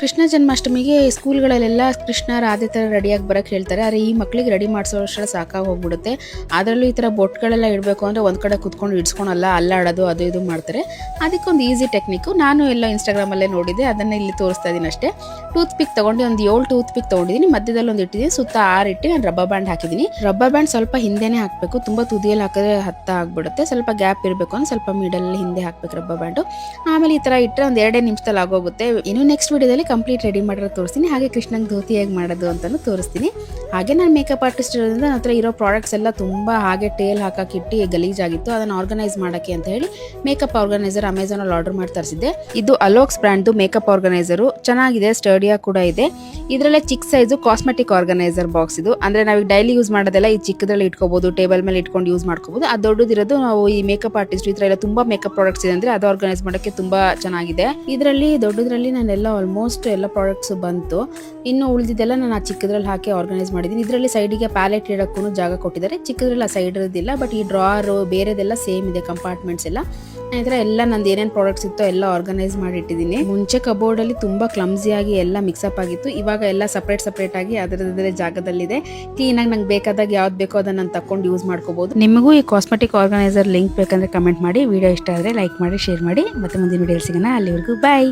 ಕೃಷ್ಣ ಜನ್ಮಾಷ್ಟಮಿಗೆ ಸ್ಕೂಲ್ಗಳಲ್ಲೆಲ್ಲ ಕೃಷ್ಣ ರಾಧೆ ಥರ ರೆಡಿಯಾಗಿ ಬರೋಕ್ಕೆ ಹೇಳ್ತಾರೆ. ಆದರೆ ಈ ಮಕ್ಳಿಗೆ ರೆಡಿ ಮಾಡಿಸೋ ಅಷ್ಟರಲ್ಲಿ ಸಾಕಾಗಿ ಹೋಗ್ಬಿಡುತ್ತೆ. ಅದರಲ್ಲೂ ಈ ಥರ ಬೊಟ್ಗಳೆಲ್ಲ ಇಡಬೇಕು ಅಂದರೆ ಒಂದು ಕಡೆ ಕುತ್ಕೊಂಡು ಇಡ್ಸ್ಕೊಳಲ್ಲ, ಅಲ್ಲಾಡೋದು ಅದು ಇದು ಮಾಡ್ತಾರೆ. ಅದಕ್ಕೊಂದು ಈಸಿ ಟೆಕ್ನಿಕ್ಕು ನಾನು ಎಲ್ಲ ಇನ್ಸ್ಟಾಗ್ರಾಮಲ್ಲೇ ನೋಡಿದ್ದೆ, ಅದನ್ನು ಇಲ್ಲಿ ತೋರಿಸ್ತಾ ಇದ್ದೀನಿ ಅಷ್ಟೇ. ಟೂತ್ ಪಿಕ್ ತೊಗೊಂಡು ಒಂದು 7 ಟೂತ್ ಪಿಕ್ ತೊಗೊಂಡಿದ್ದೀನಿ, ಮಧ್ಯದಲ್ಲಿ ಒಂದು ಇಟ್ಟಿದ್ದೀನಿ, ಸುತ್ತ 6 ಇಟ್ಟು ನಾನು ರಬ್ಬರ್ ಬ್ಯಾಂಡ್ ಹಾಕಿದ್ದೀನಿ. ರಬ್ಬರ್ ಬ್ಯಾಂಡ್ ಸ್ವಲ್ಪ ಹಿಂದೆನೇ ಹಾಕಬೇಕು, ತುಂಬ ತುದಿಯಲ್ಲಿ ಹಾಕಿದ್ರೆ ಹತ್ತ ಆಗಿಬಿಡುತ್ತೆ. ಸ್ವಲ್ಪ ಗ್ಯಾಪ್ ಇರಬೇಕು ಅಂದ್ರೆ ಸ್ವಲ್ಪ ಮಿಡಲಲ್ಲಿ ಹಿಂದೆ ಹಾಕಬೇಕು ರಬ್ಬರ್ ಬ್ಯಾಂಡು. ಆಮೇಲೆ ಈ ಥರ ಇಟ್ಟರೆ ಒಂದು 2 ನಿಮಿಷದಲ್ಲಿ ಆಗೋಗುತ್ತೆ. ಇನ್ನು ನೆಕ್ಸ್ಟ್ ವಿಡಿಯೋದಲ್ಲಿ ಕಂಪ್ಲೀಟ್ ರೆಡಿ ಮಾಡೋದು ತೋರಿಸ್ತೀನಿ, ಹಾಗೆ ಕೃಷ್ಣಂಗೆ ಧೋತಿ ಹೇಗೆ ಮಾಡೋದು ಅಂತಲೂ ತೋರಿಸ್ತೀನಿ. ಹಾಗೆ ನಾನು ಮೇಕಪ್ ಆರ್ಟಿಸ್ಟ್ ಇರೋದ್ರಿಂದ ನನ್ನ ಹತ್ರ ಇರೋ ಪ್ರಾಡಕ್ಟ್ಸ್ ಎಲ್ಲ ತುಂಬ ಹಾಗೆ ಟೇಲ್ ಹಾಕಕ್ಕಿಟ್ಟು ಗಲೀಜಾಗಿತ್ತು. ಅದನ್ನು ಆರ್ಗನೈಸ್ ಮಾಡೋಕ್ಕೆ ಅಂತ ಹೇಳಿ ಮೇಕಪ್ ಆರ್ಗನೈಸರ್ ಅಮೆಝಾನಲ್ಲಿ ಆರ್ಡರ್ ಮಾಡಿ ತರಿಸಿದ್ದೆ. ಇದು ಅಲೋಕ್ಸ್ ಬ್ರ್ಯಾಂಡ್ದು ಮೇಕಪ್ ಆರ್ಗನೈಸರು, ಚೆನ್ನಾಗಿದೆ, ಸ್ಟರ್ಡಿಯಾಗಿ ಕೂಡ ಇದೆ. ಇದರಲ್ಲೇ ಚಿಕ್ಕ ಸೈಜು ಕಾಸ್ಮೆಟಿಕ್ ಆರ್ಗನೈಸರ್ ಬಾಕ್ಸ್ ಇದು. ಅಂದರೆ ನಾವು ಡೈಲಿ ಯೂಸ್ ಮಾಡೋದೆಲ್ಲ ಈ ಚಿಕ್ಕದ್ರಲ್ಲಿ ಇಟ್ಕೋಬಹುದು, ಟೇಬಲ್ ಮೇಲೆ ಇಟ್ಕೊಂಡು ಯೂಸ್ ಮಾಡ್ಕೋಬಹುದು. ಅದು ದೊಡ್ಡದಿರೋದು ನಾವು ಈ ಮೇಕಪ್ ಆರ್ಟಿಸ್ಟ್ ಈ ಥರ ಎಲ್ಲ ತುಂಬ ಮೇಕಪ್ ಪ್ರಾಡಕ್ಟ್ಸ್ ಇದೆ ಅಂದರೆ ಅದು ಆರ್ಗನೈಸ್ ಮಾಡೋಕ್ಕೆ ತುಂಬ ಚೆನ್ನಾಗಿದೆ. ಇದರಲ್ಲಿ ದೊಡ್ಡದ್ರಲ್ಲಿ ನಾನೆಲ್ಲ ಆಲ್ಮೋಸ್ಟ್ ಎಲ್ಲ ಪ್ರಾಡಕ್ಟ್ಸ್ ಬಂತು. ಇನ್ನು ಉಳಿದಿದ್ದೆಲ್ಲ ನಾನು ಆ ಚಿಕ್ಕದ್ರಲ್ಲಿ ಹಾಕಿ ಆರ್ಗನೈಸ್ ಮಾಡಿದ್ದೀನಿ. ಇದರಲ್ಲಿ ಸೈಡಿಗೆ ಪ್ಯಾಲೆಟ್ ಇಡೋಕ್ಕೂ ಜಾಗ ಕೊಟ್ಟಿದ್ದಾರೆ, ಚಿಕ್ಕದ್ರಲ್ಲಿ ಆ ಸೈಡ್ ಇರೋದಿಲ್ಲ. ಬಟ್ ಈ ಡ್ರಾರು ಬೇರೆದೆಲ್ಲ ಸೇಮ್ ಇದೆ, ಕಂಪಾರ್ಟ್ಮೆಂಟ್ಸ್ ಎಲ್ಲ. ಈ ಥರ ಎಲ್ಲ ನಂದು ಏನೇನು ಪ್ರಾಡಕ್ಟ್ಸ್ ಇತ್ತೋ ಎಲ್ಲ ಆರ್ಗನೈಸ್ ಮಾಡಿ ಇಟ್ಟಿದ್ದೀನಿ. ಮುಂಚೆ ಕಬೋರ್ಡಲ್ಲಿ ತುಂಬ ಕ್ಲಮ್ಸಿಯಾಗಿ ಎಲ್ಲ ಮಿಕ್ಸಪ್ ಆಗಿತ್ತು, ಇವಾಗ ಎಲ್ಲ ಸಪ್ರೇಟ್ ಆಗಿ ಅದರದ್ದೇ ಜಾಗದಲ್ಲಿದೆ. ಕ್ಲೀನಾಗಿ ನಂಗೆ ಬೇಕಾದಾಗ ಯಾವ್ದು ಬೇಕೋ ಅದನ್ನು ನಾನು ತಕೊಂಡು ಯೂಸ್ ಮಾಡ್ಕೋಬಹುದು. ನಿಮಗೂ ಈ ಕಾಸ್ಮೆಟಿಕ್ ಆರ್ಗನೈಸರ್ ಲಿಂಕ್ ಬೇಕಂದ್ರೆ ಕಮೆಂಟ್ ಮಾಡಿ. ವಿಡಿಯೋ ಇಷ್ಟ ಆದರೆ ಲೈಕ್ ಮಾಡಿ, ಶೇರ್ ಮಾಡಿ. ಮತ್ತೆ ಮುಂದಿನ ವಿಡಿಯೋ ಸಿಗೋಣ. ಅಲ್ಲಿವರೆಗೂ ಬಾಯ್.